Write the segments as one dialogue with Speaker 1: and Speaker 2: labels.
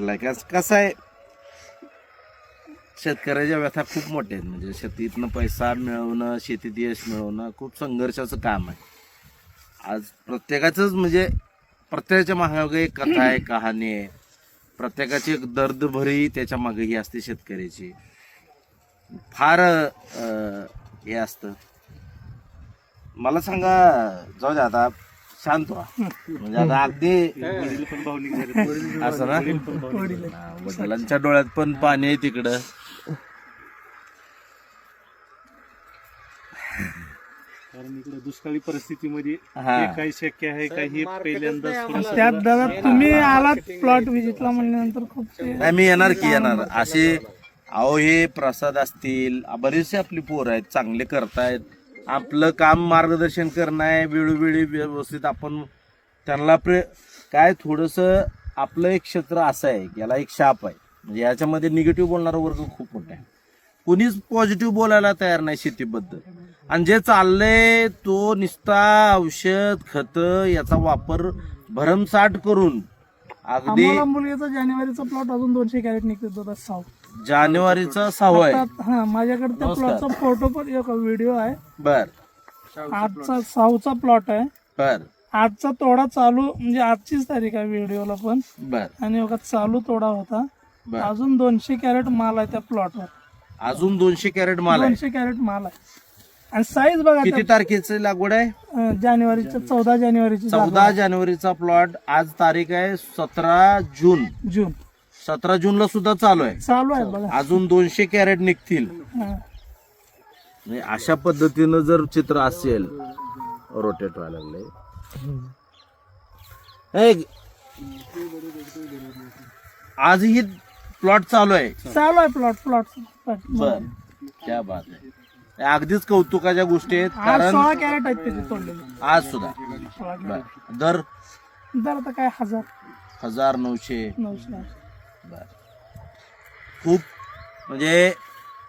Speaker 1: धरलाय. कसं आहे, शेतकऱ्याच्या व्यथा खूप मोठ्या आहेत. म्हणजे शेतीतनं पैसा मिळवणं, शेतीत यश मिळवणं खूप संघर्षाचं काम आहे. आज प्रत्येकाचंच म्हणजे प्रत्येकाच्या मागे एक कथा आहे, कहाणी आहे. प्रत्येकाची एक दर्दभरी त्याच्या मागे ही असते शेतकऱ्याची. फार हे असतं. मला सांगा, जाऊ दे आता, शांत व्हा. म्हणजे आता अगदी असं ना, वडिलांच्या डोळ्यात पण पाणी आहे तिकडं.
Speaker 2: कारण इकडे दुष्काळी परिस्थितीमध्ये हे काही शक्य आहे काही पहिल्यांदा
Speaker 3: त्यात दादा तुम्ही आलात प्लॉट व्हिजिटला म्हणल्यानंतर खूप
Speaker 1: नाही, मी येणार की येणार. असे अहो हे प्रसाद असतील, बरेचसे आपली पोरं आहेत, चांगले करतायत. आपलं काम मार्गदर्शन करणं आहे, वेळोवेळी व्यवस्थित आपण त्यांना काय थोडंसं आपलं एक क्षेत्र असं आहे, याला एक शाप आहे. म्हणजे याच्यामध्ये निगेटिव्ह बोलणारा वर्ग खूप मोठा आहे. कुणीच पॉझिटिव्ह बोलायला तयार नाही शेतीबद्दल. आणि जे चाललंय तो निस्ता औषध खत याचा वापर भरमसाठ करून अगदी
Speaker 3: आम्हाला मुलगीचा जानेवारीचा प्लॉट अजून 200 कॅरेट निघतो दादा. साव
Speaker 1: जानेवारीचा 6 आहे.
Speaker 3: हा, माझ्याकडे त्या प्लॉटचा फोटो पण एक व्हिडिओ आहे.
Speaker 1: बर
Speaker 3: आजचा सावचा प्लॉट आहे.
Speaker 1: बर
Speaker 3: आजचा तोडा चालू, म्हणजे आजचीच तारीख आहे व्हिडिओला पण.
Speaker 1: बर
Speaker 3: आणि बघा चालू तोडा होता.
Speaker 1: बर
Speaker 3: अजून 200 कॅरेट माल आहे त्या प्लॉटवर.
Speaker 1: अजून 200 कॅरेट माल आहे.
Speaker 3: 200 कॅरेट माल आहे. आणि साईज बघा,
Speaker 1: किती तारखेची लागवड आहे?
Speaker 3: जानेवारीच्या 14 जानेवारीची
Speaker 1: 14 जानेवारीचा प्लॉट. आज तारीख आहे 17 जून.
Speaker 3: जून
Speaker 1: 17 जूनला सुद्धा चालू आहे.
Speaker 3: चालू आहे बघा.
Speaker 1: अजून 200 कॅरेट निघतील.
Speaker 3: हा.
Speaker 1: म्हणजे अशा पद्धतीनं जर चित्र असेल, रोटेट व्हायला लागले. आजही प्लॉट चालू आहे.
Speaker 3: चालू आहे प्लॉट.
Speaker 1: बर, क्या बात आहे. अगदीच कौतुकाच्या गोष्टी आहेत.
Speaker 3: आज
Speaker 1: कारण
Speaker 3: 16 कॅरेट आहेत त्याचे तोडलेले.
Speaker 1: आज सुद्धा
Speaker 3: 16
Speaker 1: बर.
Speaker 3: कॅरेट.
Speaker 1: दर
Speaker 3: दर आता काय
Speaker 1: 1900.
Speaker 3: 900.
Speaker 1: बर. खूप म्हणजे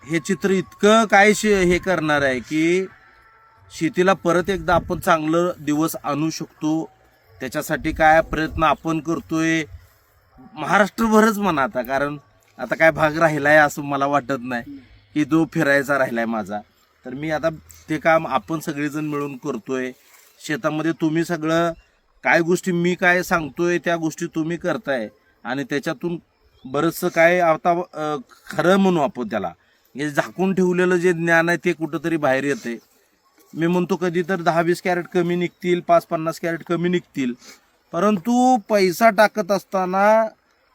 Speaker 1: हे चित्र इतकं काय हे करणार आहे की शेतीला परत एकदा आपण चांगलं दिवस आणू शकतो. त्याच्यासाठी काय प्रयत्न आपण करतोय, महाराष्ट्रभरच म्हणा आता. कारण आता काय भाग राहिलाय असं मला वाटत नाही की तो फिरायचा राहिलाय माझा. तर मी आता ते काम आपण सगळेजण मिळून करतोय. शेतामध्ये तुम्ही सगळं काय गोष्टी मी काय सांगतोय त्या गोष्टी तुम्ही करताय. आणि त्याच्यातून बरंचसं काय आता खरं म्हणू आपण त्याला, हे झाकून ठेवलेलं जे ज्ञान आहे ते कुठंतरी बाहेर येते. मी म्हणतो कधी तर 10-20 कॅरेट कमी निघतील, 5-50 कॅरेट कमी निघतील. परंतु पैसा टाकत असताना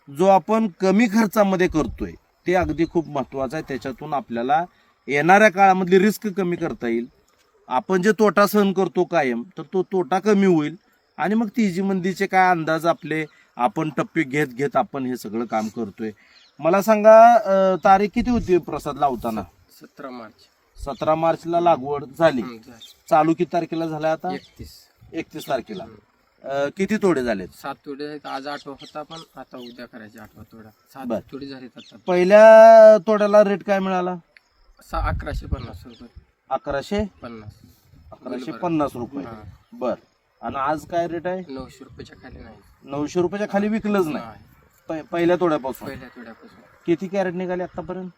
Speaker 1: जो आपण कमी खर्चामध्ये करतोय ते अगदी खूप महत्वाचं आहे. त्याच्यातून आपल्याला येणाऱ्या काळामधली रिस्क कमी करता येईल. आपण जे तोटा सहन करतो कायम, तर तो तोटा कमी होईल. आणि मग तिजी मंदीचे काय अंदाज आपले आपण टप्पे घेत घेत आपण हे सगळं काम करतोय. मला सांगा, तारीख किती होती प्रसाद लावताना?
Speaker 4: 17 मार्च.
Speaker 1: 17 मार्चला लागवड झाली. चालू किती तारखेला झाला आता? 31 तारखेला. किती तोडे झालेत?
Speaker 4: 7 तोडे आहेत. आज 8 होता, पण आता उद्या करायचे 8वा तोडा. 7 तोडे झालेत आता.
Speaker 1: पहिल्या तोड्याला रेट काय मिळाला?
Speaker 4: 1150 रुपये.
Speaker 1: 1150. 1150 रुपये. बर. आणि आज काय रेट आहे?
Speaker 4: 900 रुपयाच्या खाली नाही.
Speaker 1: 900 रुपयाच्या खाली विकलंच नाही पहिल्या तोड्यापासून.
Speaker 4: पहिल्या तोड्यापासून
Speaker 1: किती कॅरेट निघाले आतापर्यंत?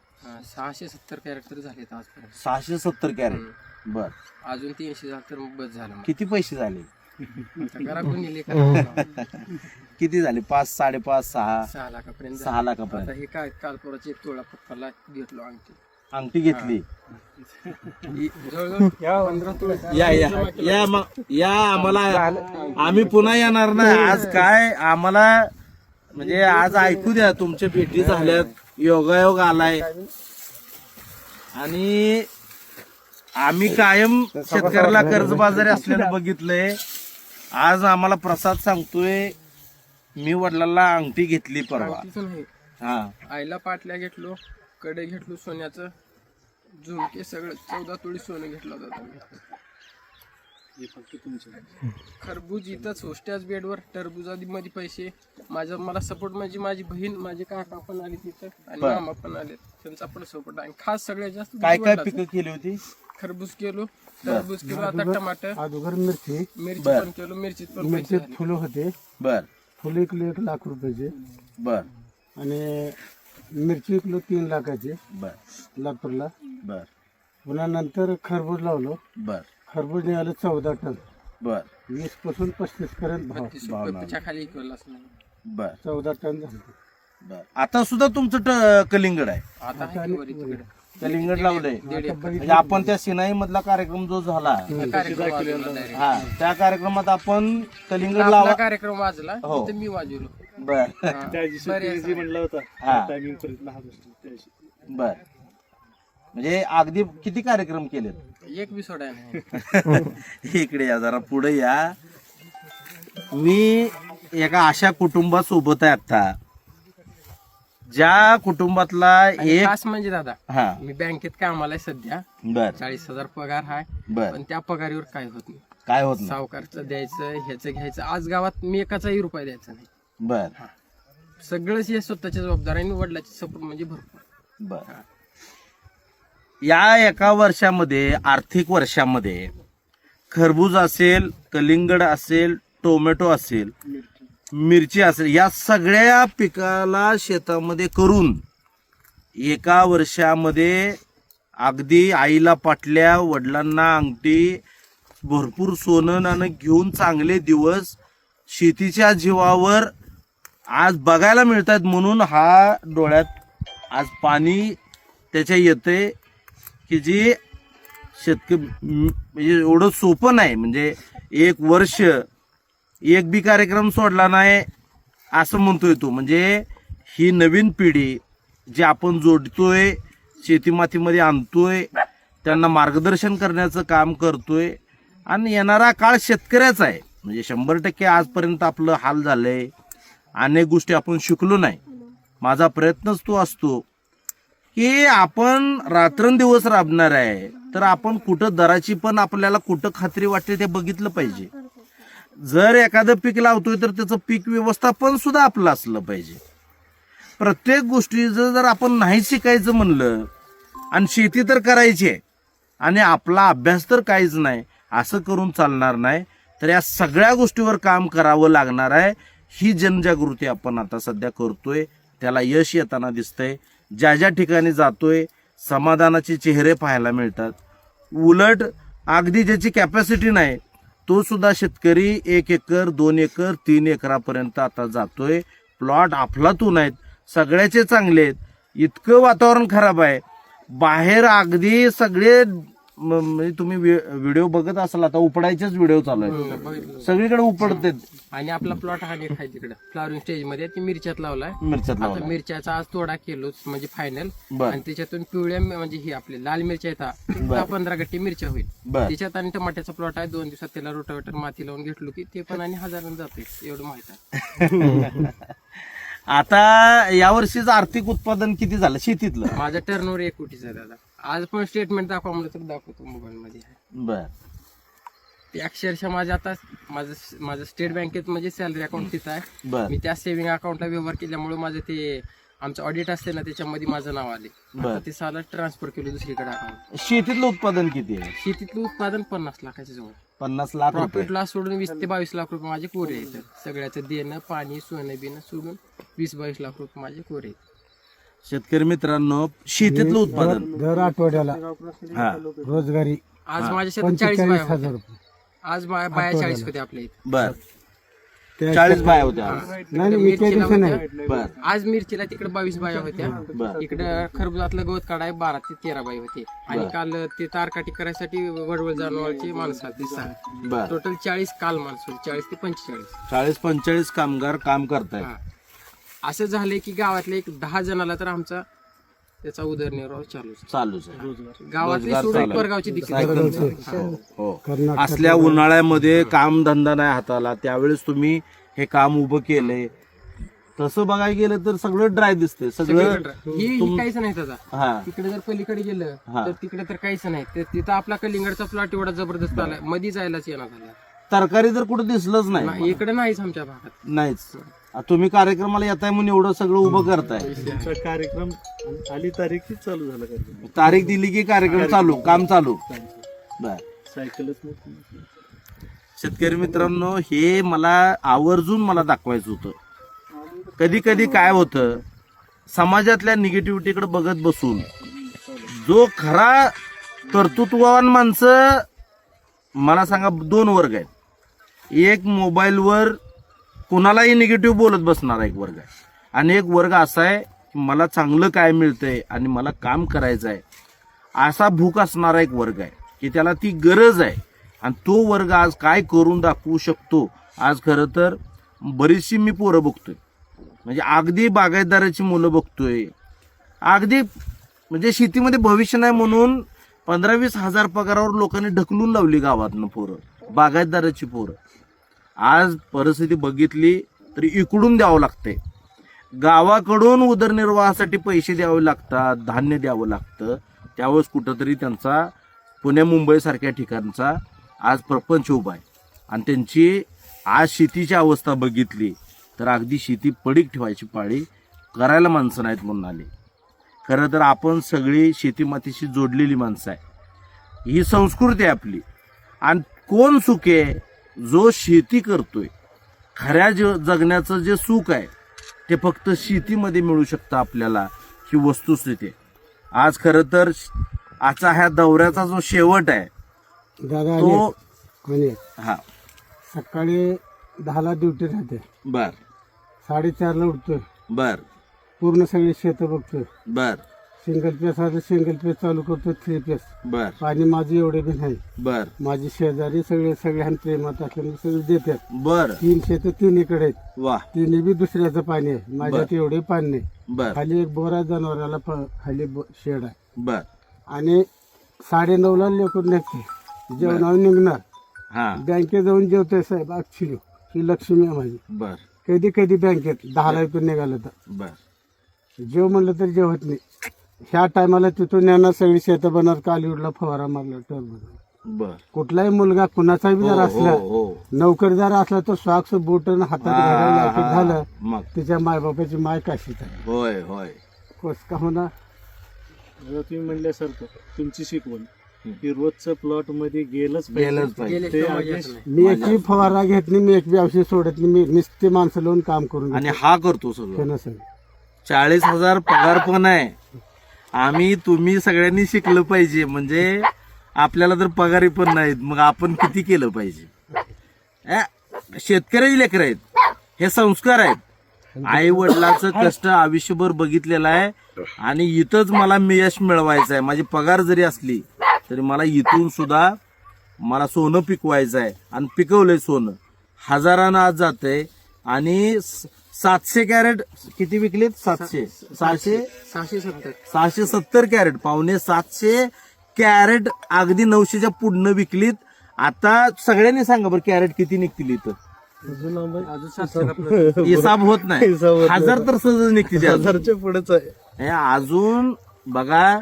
Speaker 4: 670 कॅरेट तरी झालेत आजपर्यंत.
Speaker 1: 670 कॅरेट. बर.
Speaker 4: अजून 300 झालं तर बस झालं.
Speaker 1: किती पैसे झाले?
Speaker 4: आता करा कोणी लेखा.
Speaker 1: किती झाले? 5, 5.5, 6?
Speaker 4: 6 लाखापर्यंत.
Speaker 1: 6 लाखापर्यंत.
Speaker 4: आता हे काय काल परवाची एक तोडा पप्पाला घेतलो
Speaker 1: अंगठी घेतली.
Speaker 4: जवळजवळ 15 तोडे.
Speaker 1: या आम्हाला, आम्ही पुन्हा येणार ना. आज काय आम्हाला म्हणजे आज ऐकू द्या, तुमच्या भेटी झाल्यात, योगायोग आलाय. आणि आम्ही कायम शेतकऱ्याला कर्जबाजारी असल्यानं बघितलंय. आज आम्हाला प्रसाद सांगतोय, मी वडिलांना अंगठी घेतली परवा. हा,
Speaker 4: आईला पाटल्या घेतलो, कडे घेतलो सोन्याचं, झुमके सगळं 14 तोडी सोनं घेतलं होतं मी. खरबूज इथं सोष्ट्याच बेडवर, टरबुजामध्ये पैसे. मला सपोर्ट म्हणजे माझी बहीण, माझे काका पण आले तिथं आणि मामा पण आले. त्यांचा पण सपोर्ट आहे. खास सगळ्यात जास्त
Speaker 1: काय काय पिकं केली होती?
Speaker 4: खरबूज केलो, टरबूज केलो, आता टमाटर,
Speaker 2: अगोदर मिरची
Speaker 4: पण केलो. मिरचीत पण पैसे
Speaker 2: फुलं होते.
Speaker 1: बर.
Speaker 2: फुलं 1 लाख रुपयाचे.
Speaker 1: बर.
Speaker 5: आणि मिरची विकलो 3 लाखाची
Speaker 1: बर
Speaker 5: लातूरला.
Speaker 1: बर
Speaker 5: पुन्हा नंतर खरबूज लावलो.
Speaker 1: बर
Speaker 5: खरबूज निघालं 14 टन.
Speaker 1: बर
Speaker 5: 20 पासून 35 पर्यंत भाव.
Speaker 4: 32 रुपयाच्या खाली इकवलाच नाही.
Speaker 1: बर
Speaker 5: 14 टन झालं.
Speaker 1: बर आता सुद्धा तुमचं कलिंगड आहे,
Speaker 4: आता आहे की वर इकडे.
Speaker 1: कलिंगड लावलंय.
Speaker 4: दीड एकर.
Speaker 1: म्हणजे आपण त्या सिनाई मधला कार्यक्रम जो झाला
Speaker 4: कार्यक्रम वाजवला direct.
Speaker 1: हा त्या कार्यक्रमात आपण कलिंगड
Speaker 4: आपला
Speaker 1: लावा.
Speaker 4: कार्यक्रम वाजला
Speaker 1: हो.
Speaker 4: तिथं मी वाजवलो.
Speaker 1: बर
Speaker 2: त्या दिवशी शेतकरी जी म्हणला होता
Speaker 1: हा.
Speaker 2: टायमिंग पर्यंत हा गोष्टी त्या दिवशी.
Speaker 1: बर म्हणजे अगदी किती कार्यक्रम केले?
Speaker 4: एक बी सोडाय नाही.
Speaker 1: इकडे या जरा पुढे या. मी एका अशा कुटुंबासोबत आहे आता ज्या कुटुंबातला
Speaker 4: आणि
Speaker 1: एक
Speaker 4: खास म्हणजे दादा
Speaker 1: हा
Speaker 4: मी बँकेत कामाला आहे सध्या.
Speaker 1: बर
Speaker 4: 40,000 पगार आहे.
Speaker 1: बर
Speaker 4: पण त्या पगारीवर काय होत नाही.
Speaker 1: काय होत नाही.
Speaker 4: सावकारचं द्यायचं ह्याचं घ्यायचं. आज गावात मी एकाचाही रुपया द्यायचा नाही.
Speaker 1: बर
Speaker 4: सगळंच हे स्वतःच्या जबाबदारीने वडिलाची सपोर्ट म्हणजे भरपूर.
Speaker 1: बर या एका वर्षामध्ये आर्थिक वर्षामध्ये खरबूज असेल, कलिंगड असेल, टोमॅटो असेल, मिरची असेल, या सगळ्या पिकाला शेतामध्ये करून एका वर्षामध्ये अगदी आईला पाटल्या, वडिलांना अंगठी, भरपूर सोनं नाणं घेऊन चांगले दिवस शेतीच्या जीवावर आज बघायला मिळतात. म्हणून हा डोळ्यात आज पाणी त्याच्या येते की जी शेतकरी म्हणजे एवढं सोपं नाही. म्हणजे एक वर्ष एक बी कार्यक्रम सोडला नाही असं म्हणतोय तो. म्हणजे ही नवीन पिढी जी आपण जोडतोय, शेतीमातीमध्ये आणतोय, त्यांना मार्गदर्शन करण्याचं काम करतोय आणि येणारा काळ शेतकऱ्याचा आहे. म्हणजे 100% आजपर्यंत आपलं हाल झालंय, अनेक गोष्टी आपण शिकलो नाही. माझा प्रयत्नच तो असतो की आपण रात्रंदिवस राबणार आहे तर आपण कुठं दराची पण आपल्याला कुठं खात्री वाटते ते बघितलं पाहिजे. जर एखादं पीक लावतोय तर त्याचं पीक व्यवस्थापन सुद्धा आपलं असलं पाहिजे. प्रत्येक गोष्टीचं जर आपण नाही शिकायचं म्हणलं आणि शेती तर करायची आहे आणि आपला अभ्यास तर काहीच नाही असं करून चालणार नाही. तर या सगळ्या गोष्टीवर काम करावं लागणार आहे. ही जनजागृती आपण आता सध्या करतोय, त्याला यश येताना दिसतंय. ज्या ज्या ठिकाणी जातोय समाधानाचे चेहरे पाहायला मिळतात. उलट अगदी ज्याची कॅपॅसिटी नाही तो सुद्धा शेतकरी 1 एकर 2 एकर 3 एकरापर्यंत आता जातोय. प्लॉट अफलातून आहेत, सगळ्याचे चांगले आहेत. इतकं वातावरण खराब आहे बाहेर अगदी सगळे म्हणजे तुम्ही व्हिडिओ बघत असाल आता उपडायचेच व्हिडिओ चालू आहेत,
Speaker 4: बघितलं.
Speaker 1: सगळीकडे उपडते.
Speaker 4: आणि आपला प्लॉट हा एक आहे तिकडे फ्लॉवरिंग स्टेज मध्ये ती मिरच्यात लावलाय.
Speaker 1: मिरच्यात
Speaker 4: आता
Speaker 1: लावला.
Speaker 4: मिरच्याचा आज तोडा केलो म्हणजे फायनल.
Speaker 1: बर
Speaker 4: आणि त्याच्यातून पिवळ्या म्हणजे ही आपली लाल मिरच्या येतात 15 गट्टी मिरच्या होईल.
Speaker 1: बर
Speaker 4: त्याच्यात आणि टमाट्याचा प्लॉट आहे. 2 दिवसात त्याला रोटावेटर माती लावून घेतलो की ते पण आणि हजारांनी जाते एवढं माहित आहे.
Speaker 1: आता यावर्षीचं आर्थिक उत्पादन किती झालं शेतीतलं?
Speaker 4: माझा टर्नओव्हर 1 कोटीचा आहे दादा. आज पण स्टेटमेंट दाखवा म्हणलं तर दाखवतो मोबाईल मध्ये.
Speaker 1: बर
Speaker 4: ते अक्षरशः माझ्या आता माझं स्टेट बँकेत म्हणजे सॅलरी अकाउंट तिथं आहे.
Speaker 1: बर
Speaker 4: मी त्या सेव्हिंग अकाउंटला व्यवहार केल्यामुळे माझं ते आमचं ऑडिट असते ना त्याच्यामध्ये माझं नाव आले.
Speaker 1: बर.
Speaker 4: आता ते साला ट्रान्सफर केलं दुसरीकडे अकाउंट.
Speaker 1: शेतीतलं उत्पादन किती आहे?
Speaker 4: शेतीतलं उत्पादन 50 लाखाच्या जवळ.
Speaker 1: 50 लाख रुपये.
Speaker 4: प्रॉफिट लॉस सोडून 20 ते 22 लाख रुपये माझे कोरे आहेत. सगळ्याचं देणं पाणी सोनं बिनं सोडून 20-22 लाख रुपये माझे कोरे आहेत.
Speaker 1: शेतकरी मित्रांनो शेतीतलं उत्पादन
Speaker 5: दर आठवड्याला
Speaker 1: हा
Speaker 5: रोजगारी
Speaker 4: आज माझ्या शेतात 40 बाया
Speaker 5: 45,000
Speaker 4: होत्या.
Speaker 5: रुपये.
Speaker 4: आज बाया 40 होत्या आपल्या इथे.
Speaker 1: बर
Speaker 5: त्या-
Speaker 1: 40 बाया होत्या आज.
Speaker 5: नाही नाही, एका
Speaker 4: मिरचीला
Speaker 5: दिवशी नाही.
Speaker 4: होत्या.
Speaker 1: बर
Speaker 4: आज मिरचीला तिकडे 22 बाया होत्या.
Speaker 1: बर
Speaker 4: इकडे खरबुजातलं गवत काढाय 12 ते 13 बाई होते. आणि काल ते तारकाटी करायसाठी वडवळ जानवरची माणसं होती 6.
Speaker 1: बर
Speaker 4: टोटल 40 काल माणसं होती. 40 ते 45.
Speaker 1: 40-45 कामगार काम करतायत.
Speaker 4: हा. असं झालंय की गावातले एक 10 जणाला तर आमचा त्याचा उदरनिर्वाह
Speaker 1: चालूच आहे.
Speaker 4: गावातली
Speaker 1: रोजगार
Speaker 4: सोडून
Speaker 1: चालू आहे.
Speaker 4: परगावची देखील.
Speaker 1: एकदम चालू. हो
Speaker 5: कर्नाटक
Speaker 1: असल्या उन्हाळ्यामध्ये काम धंदा नाही हाताला त्यावेळेस तुम्ही हे काम उभं केलंय. तसं बघायला गेलं तर सगळं ड्राय दिसतंय सगळं.
Speaker 4: ही काहीच नाही त्याचा.
Speaker 1: हा
Speaker 4: तिकडे जर पलीकडे गेलं
Speaker 1: हा.
Speaker 4: तर तिकडे तर काहीच नाही. तिथं आपला कलिंगडचा प्लॉट एवढा जबरदस्त आलाय. मध्ये जायलाच येणार झाला.
Speaker 1: तरकारी तर कुठं दिसलंच नाही.
Speaker 4: इकडे नाहीच आमच्या भागात.
Speaker 1: नाहीच. तुम्ही कार्यक्रमाला येताय म्हणून एवढं सगळं उभं करताय.
Speaker 2: तुमचा कार्यक्रम आली तारीख की चालू झाला कार्यक्रम.
Speaker 1: तारीख दिली की कार्यक्रम चालू, काम चालू. बर
Speaker 2: सायकलच नव्हती.
Speaker 1: शेतकरी मित्रांनो हे मला आवर्जून मला दाखवायचं होतं. कधी कधी काय होतं समाजातल्या निगेटिव्हिटीकडे बघत बसून जो खरा कर्तृत्ववान माणसं मला सांगा 2 वर्ग आहेत. एक मोबाईलवर कुणालाही निगेटिव्ह बोलत बसणारा एक वर्ग आहे आणि एक वर्ग असा आहे की मला चांगलं काय मिळतंय आणि मला काम करायचं आहे असा भूक असणारा एक वर्ग आहे की त्याला ती गरज आहे. आणि तो वर्ग आज काय करून दाखवू शकतो. आज खरं तर बरीचशी मी पोरं बघतोय, म्हणजे अगदी बागायतदाराची मुलं बघतोय, अगदी म्हणजे शेतीमध्ये भविष्य नाही म्हणून 15-20 हजार पगारावर लोकांनी ढकलून लावली गावातनं पोरं, बागायतदाराची पोरं. आज परिस्थिती बघितली तरी इकडून द्यावं लागतंय, गावाकडून उदरनिर्वाहासाठी पैसे द्यावे लागतात, धान्य द्यावं लागतं. त्यावेळेस कुठंतरी त्यांचा पुणे मुंबईसारख्या ठिकाणचा आज प्रपंच उभा आहे. आणि त्यांची आज शेतीची अवस्था बघितली तर अगदी शेती पडीक ठेवायची पाळी, करायला माणसं नाहीत म्हणून आले. खरं तर आपण सगळी शेतीमातीशी जोडलेली माणसं आहे, ही संस्कृती आहे आपली. आणि कोण सुख आहे? जो शेती करतोय. खऱ्या जगण्याचं जे सुख आहे ते फक्त शेतीमध्ये मिळू शकतं आपल्याला, ही वस्तुस्थिती. आज खरं तर आजचा ह्या दौऱ्याचा जो शेवट आहे
Speaker 5: दादा
Speaker 1: तो
Speaker 5: आणि
Speaker 1: हा
Speaker 5: सकाळी 10ला ड्युटी राहते,
Speaker 1: बर
Speaker 5: 4:30ला उठतोय,
Speaker 1: बर
Speaker 5: पूर्ण सगळी शेतं बघतोय.
Speaker 1: बर
Speaker 5: सिंगल पेस आता सिंगल पेस चालू करतो, 3 पेस.
Speaker 1: बर
Speaker 5: पाणी माझे एवढे बी नाही.
Speaker 1: बर
Speaker 5: माझी शेजारी सगळ्यांना प्रेमात असल्यामुळे सगळे देतात.
Speaker 1: बर
Speaker 5: 3 शेतं तिन्हीकडे आहेत,
Speaker 1: वा
Speaker 5: तिन्ही बी दुसऱ्याचं पाणी आहे, माझ्यात एवढे पाणी नाही.
Speaker 1: बर
Speaker 5: खाली एक बोरा जनावराला खाली शेड आहे.
Speaker 1: बर
Speaker 5: आणि 9:30ला लेकरून निघते, जेवणावर निघणार,
Speaker 1: हा
Speaker 5: बँकेत जाऊन जेवतोय साहेब. ऍक्च्युली ही लक्ष्मी आहे माझी.
Speaker 1: बर
Speaker 5: कधी कधी बँकेत 10ला इथून निघालं तर
Speaker 1: बर
Speaker 5: जेव म्हणलं तर जेवत नाही. ह्या टायमाला तिथून येणार, सगळी शेतं बनणार, कालीवडला फवारा मारला टर्म.
Speaker 1: बर
Speaker 5: कुठलाही मुलगा कुणाचाही बी जर असला,
Speaker 1: हो
Speaker 5: नोकरदार असला तर सॉक्स बोटन हातात घालायला लागतं. झालं
Speaker 1: मग
Speaker 5: तिच्या मायबापाची माय काशीत आहे.
Speaker 1: होय होय
Speaker 5: कोस का होणार.
Speaker 2: आता तुम्ही म्हणल्यासारखं तुमची शिकवण की रोजचं प्लॉट मध्ये गेलंच
Speaker 1: गेलंच पाहिजे.
Speaker 2: ते अगदी
Speaker 5: मी एकही फवारा घेत नाही, मी एक बी औषध सोडत नाही. मी नुसते माणसं लावून काम करून
Speaker 1: आणि हा करतो सगळं.
Speaker 5: घेतो.
Speaker 1: 40,000 पगार पण आहे. आम्ही तुम्ही सगळ्यांनी शिकलं पाहिजे, म्हणजे आपल्याला तर पगारी पण नाहीत, मग आपण किती केलं पाहिजे. शेतकरी लेकर आहेत, हे संस्कार आहेत. आई वडिलाचं कष्ट आयुष्यभर बघितलेलं आहे आणि इथंच मला यश मिळवायचं आहे. माझी पगार जरी असली तरी मला इथून सुद्धा मला सोनं पिकवायचं आहे आणि पिकवलंय सोनं. हजारानं आज जातंय आणि 700 कॅरेट किती विकलेत? 670 कॅरेट, 750 कॅरेट अगदी 900च्या पुढनं विकलीत. आता सगळ्यांनी सांगा बरं कॅरेट किती निघतील इथं? हिसाब होत नाही. 1000 तर सहज निघतील.
Speaker 5: 1000च्या पुढेच आहे.
Speaker 1: हे अजून बघा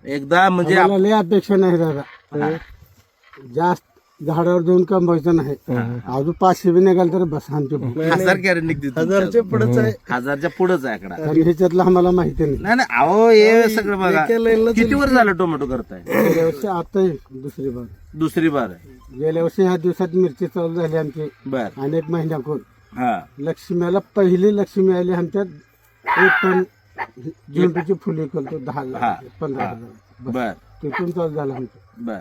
Speaker 1: एकदा म्हणजे
Speaker 5: मला लय अपेक्षा नाही दादा, जास्त झाडावर जाऊन कमवायचं नाही. अजून 500 बी निघाल तर बस आमच्या
Speaker 1: 1000 कॅरेट निघतील. 1000च्या पुढेच आहे. 1000च्या पुढेच आहे आकडा.
Speaker 5: कारण ह्याच्यातलं आम्हाला माहिती नाही.
Speaker 1: नाही नाही अहो हे सगळं बघा. किती वर्ष झालं टोमॅटो करताय?
Speaker 5: गेल्या वर्षी आता
Speaker 1: दुसरी बार आहे.
Speaker 5: गेल्या वर्षी ह्या दिवसात मिरची चालू झाली आमची,
Speaker 1: बर
Speaker 5: अनेक महिन्याकडून.
Speaker 1: हा
Speaker 5: लक्ष्मीला पहिली लक्ष्मी आली आमच्यात 1 टन झेंडूची फुले करतो, 10,000-15,000.
Speaker 1: बर
Speaker 5: तिथून चालू झालं आमचं.
Speaker 1: बर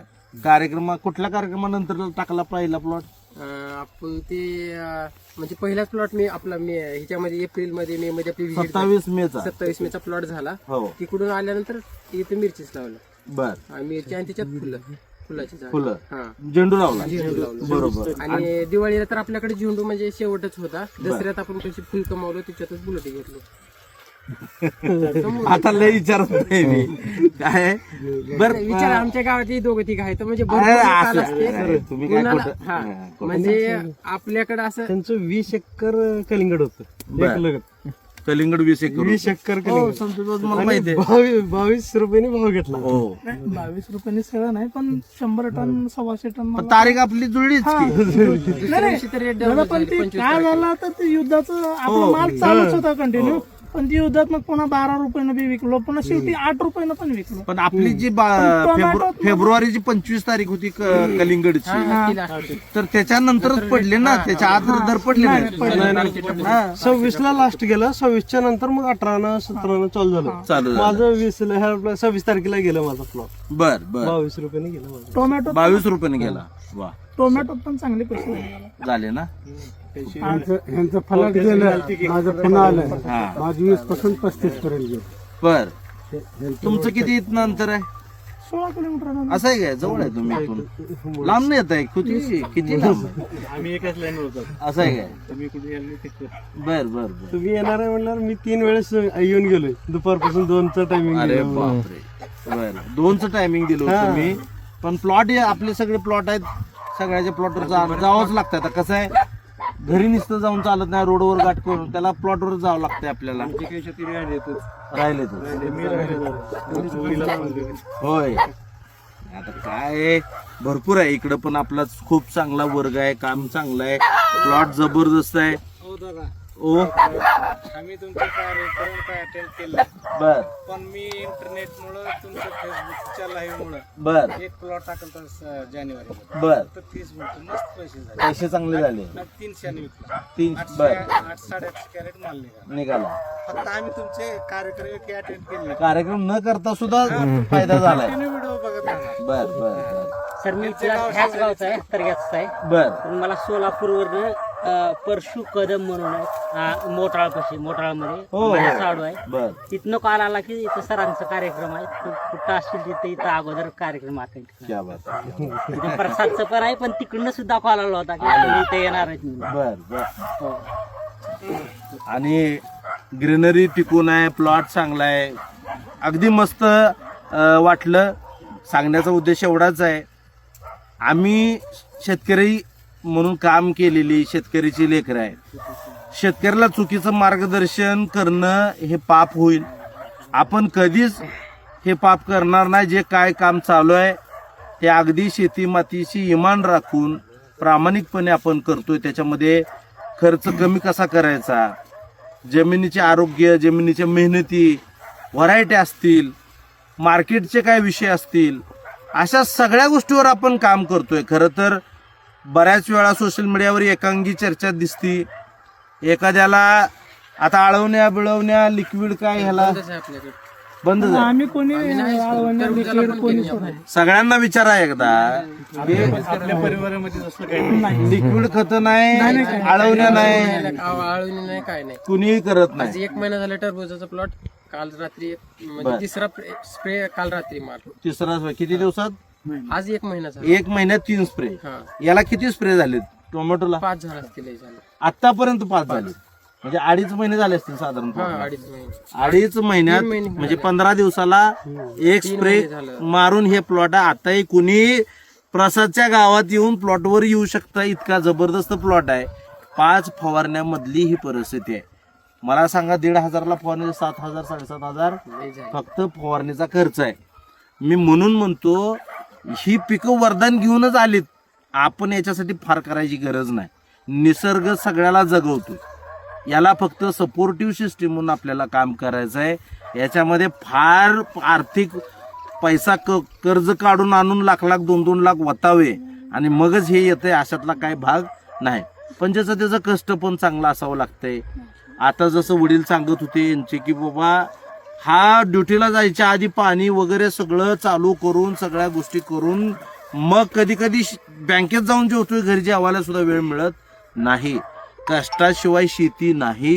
Speaker 1: कुठल्या कार्यक्रमानंतर टाकला पहिला प्लॉट?
Speaker 4: आपण ते म्हणजे पहिलाच प्लॉट मी ह्याच्यामध्ये एप्रिल मध्ये मे मध्ये आपली visit
Speaker 1: 27 मेचा.
Speaker 4: 27 मेचा प्लॉट झाला.
Speaker 1: हो
Speaker 4: तिकडून आल्यानंतर इथे मिरचीच लावलं.
Speaker 1: बर
Speaker 4: मिरची आणि त्याच्यात फुलाची झाड.
Speaker 1: फुलं
Speaker 4: हा
Speaker 1: झेंडू लावला.
Speaker 4: झेंडू लावलं.
Speaker 1: बरोबर.
Speaker 4: आणि दिवाळीला तर आपल्याकडे झेंडू म्हणजे शेवटच होता. दसऱ्यात आपण कशी फुल कमावलं त्याच्यातच बुलटी घेतलो.
Speaker 1: आता लय विचारत नाही मी काय. बर
Speaker 4: विचार आमच्या गावातही 2-3 आहेत म्हणजे भरपूर लोकांना असते.
Speaker 1: तुम्ही काय
Speaker 4: कोणाला-
Speaker 1: खोटं-
Speaker 4: हा.
Speaker 1: हा,
Speaker 4: म्हणजे आपल्याकडे असं
Speaker 2: त्यांचं 20 एकर कलिंगड होतं.
Speaker 1: बर. कलिंगड 20 एकर.
Speaker 2: 20 एकर
Speaker 1: हो, संतोष मला माहिती आहे.
Speaker 2: 22 रुपयाने भाव घेतला.
Speaker 1: हो
Speaker 3: 22 रुपयांनी सगळं नाही, पण 100 टन 125 टन
Speaker 1: पण
Speaker 3: मला-
Speaker 1: तारीख आपली जुळलीच की.
Speaker 3: नाही, नाही.
Speaker 4: तर रेट
Speaker 3: दादा, पण ते काय झालं आता ते युद्धाचं आपला माल चालूच होता कंटिन्यू. पण ती युद्धात मग पुन्हा 12 रुपयानं बी विकलो, पुन्हा शेवटी 8 रुपयानं पण विकलो.
Speaker 1: पण आपली जी फेब्रुवारीची 25 तारीख होती कलिंगडची, तर त्याच्यानंतरच पडले ना, त्याच्या आत दर पडले नाही. हा,
Speaker 6: 26ला लास्ट गेलं, 26च्या नंतर मग 18 17 चालू झालं.
Speaker 1: चालू झालं.
Speaker 6: माझं 26 तारखेला गेलं माझा प्लॉट,
Speaker 1: बर बर
Speaker 6: 22 रुपयाने गेलं माझं.
Speaker 3: टोमॅटो
Speaker 1: 22 रुपयाने गेला. वा,
Speaker 3: टोमॅटो पण चांगले पैसे झाले.
Speaker 1: झाले ना.
Speaker 5: ह्यांचं फलाट गेलं, माझं पुन्हा आलं.
Speaker 1: हा,
Speaker 5: माझं 20 पासून 35 पर्यंत गेलं.
Speaker 1: बर. तुमचं किती इथनं अंतर आहे?
Speaker 3: 16 किलोमीटर.
Speaker 1: असं आहे काय? जवळ आहे तुम्ही इथून? लांब नाही येत आहे किती लांब आहे?
Speaker 2: आम्ही एकाच लाईन होतो.
Speaker 1: असं आहे काय?
Speaker 2: तुम्ही कुठे यायला नाही तिकडे.
Speaker 1: बर बर बर.
Speaker 6: तुम्ही येणार आहे म्हणल्यावर मी 3 वेळेस येऊन गेलोय. दुपारपासून 2चं टायमिंग.
Speaker 1: अरे बापरे. बर, 2चं टायमिंग दिलं होतं तुम्ही. पण प्लॉट आपले सगळे प्लॉट आहेत, सगळ्याच्या प्लॉटवर जावंच लागतं. आता कसं आहे, घरी नुसतं जाऊन चालत नाही, रोडवर गाठ करून त्याला प्लॉटवर जावं लागतंय आपल्याला. राहिले होय. आता काय भरपूर आहे इकडं, पण आपला खूप चांगला वर्ग आहे, काम चांगलं आहे, प्लॉट जबरदस्त आहे. ओ
Speaker 7: आम्ही तुमचे कार्यक्रम काय अटेंड केलं,
Speaker 1: बर
Speaker 7: पण मी इंटरनेटमुळं तुमच्या फेसबुकच्या लाईव्ह मुळे
Speaker 1: बर
Speaker 7: एक प्लॉट टाकलं होतं जानेवारी,
Speaker 1: बर.
Speaker 7: तर 30 मिनिटं मस्त पैसे झाले.
Speaker 1: पैसे चांगले झाले.
Speaker 7: 300 विकला,
Speaker 1: 3 बर
Speaker 7: 8-8.5 कॅरेट माल निघाला.
Speaker 1: निघाला.
Speaker 7: फक्त आम्ही तुमचे कार्यक्रम काही अटेंड केले नाही.
Speaker 1: कार्यक्रम न करता सुद्धा फायदा झालाय.
Speaker 7: व्हिडिओ बघत राहणार.
Speaker 1: बर बर बर
Speaker 8: सर मी ह्याच गावचा आहे, तरग्याचा आहे.
Speaker 1: बर
Speaker 8: पण मला सोलापूरवरनं परशु कदम म्हणून आहे, मोटाळमध्ये
Speaker 1: हो.
Speaker 8: माझ्या साडू आहे.
Speaker 1: बर.
Speaker 8: तिथनं कॉल आला की इथं सरांचा कार्यक्रम आहे, तू कुठं असतील तिथे इथं अगोदर कार्यक्रम अटेंड कर.
Speaker 1: क्या बात आहे.
Speaker 8: तिथं प्रसादचं पण आहे, पण तिकडनं सुद्धा कॉल आला होता की तुम्ही इथे येणार आहेत म्हणून.
Speaker 1: बर बर.
Speaker 8: हो.
Speaker 1: आणि ग्रीनरी टिकून आहे, प्लॉट चांगला आहे, अगदी मस्त वाटलं. सांगण्याचा उद्देश एवढाच आहे, आम्ही शेतकरी म्हणून काम केलेली शेतकरीची लेकरं आहे. शेतकऱ्याला चुकीचं मार्गदर्शन करणं हे पाप होईल. आपण कधीच हे पाप करणार नाही. जे काय काम चालू आहे ते अगदी शेती मातीशी इमान राखून प्रामाणिकपणे आपण करतोय. त्याच्यामध्ये खर्च कमी कसा करायचा, जमिनीचे आरोग्य, जमिनीच्या मेहनती, व्हरायटी असतील, मार्केटचे काय विषय असतील, अशा सगळ्या गोष्टीवर आपण काम करतोय. खरं तर बऱ्याच वेळा सोशल मीडियावर एकांगी चर्चा दिसती. एखाद्याला आता आळवण्या बिळवण्या लिक्विड काय ह्याला
Speaker 4: आपल्याकडे
Speaker 1: बंद झालं.
Speaker 3: आम्ही कोणी कोणी सोडलं.
Speaker 1: सगळ्यांना विचारा एकदा,
Speaker 2: आपल्या परिवारामध्ये असं काही नाही.
Speaker 1: लिक्विड खत नाही, आळवण्या नाही,
Speaker 4: आळूनी नाही, काय नाही.
Speaker 1: कुणीही करत
Speaker 4: आज
Speaker 1: नाही.
Speaker 4: 1 महिना झाला टरबूजाचा प्लॉट. काल रात्री म्हणजे तिसरा स्प्रे काल रात्री मारलो.
Speaker 1: तिसरा किती दिवसात?
Speaker 4: आज 1 महिना झाला.
Speaker 1: 1 महिन्यात 3 स्प्रे.
Speaker 4: हा,
Speaker 1: याला किती स्प्रे झाले टोमॅटोला?
Speaker 4: 5 झाला असतील हे झालं.
Speaker 1: आतापर्यंत 5 झाले, म्हणजे 2.5 महिने झाले असतील साधारण.
Speaker 4: हा, 2.5 महिने.
Speaker 1: 2.5 महिन्यात
Speaker 4: 3 महिने
Speaker 1: म्हणजे 15 दिवसाला एक
Speaker 4: 3
Speaker 1: स्प्रे
Speaker 4: महिने झालं.
Speaker 1: मारून हे प्लॉट. आताही कुणी प्रसादच्या गावात येऊन प्लॉटवर येऊ शकतं, इतका जबरदस्त प्लॉट आहे. 5 फवारण्यामधली ही परिस्थिती आहे. मला सांगा, 1,500ला फवारणी 7,000 7,500
Speaker 4: लय झालं.
Speaker 1: फक्त फवारणीचा खर्च आहे. मी म्हणून म्हणतो, ही पिकं वरदान घेऊनच आलीत. आपण याच्यासाठी फार करायची गरज नाही. निसर्ग सगळ्याला जगवतो. याला फक्त सपोर्टिव्ह सिस्टीम म्हणून आपल्याला काम करायचं आहे. याच्यामध्ये फार आर्थिक पैसा कर्ज काढून आणून लाख 2-2 लाख वतावे आणि मगच हे येतंय, अशातला काही भाग नाही. पण ज्याचं त्याचं कष्ट पण चांगलं असावं लागतंय. आता जसं वडील सांगत होते यांचे की बाबा, हा ड्युटीला जायच्या आधी पाणी वगैरे सगळं चालू करून, सगळ्या गोष्टी करून, मग कधी कधी बँकेत जाऊन जेवतोय. घरी जेवायला सुद्धा वेळ मिळत नाही. कष्टाशिवाय शेती नाही.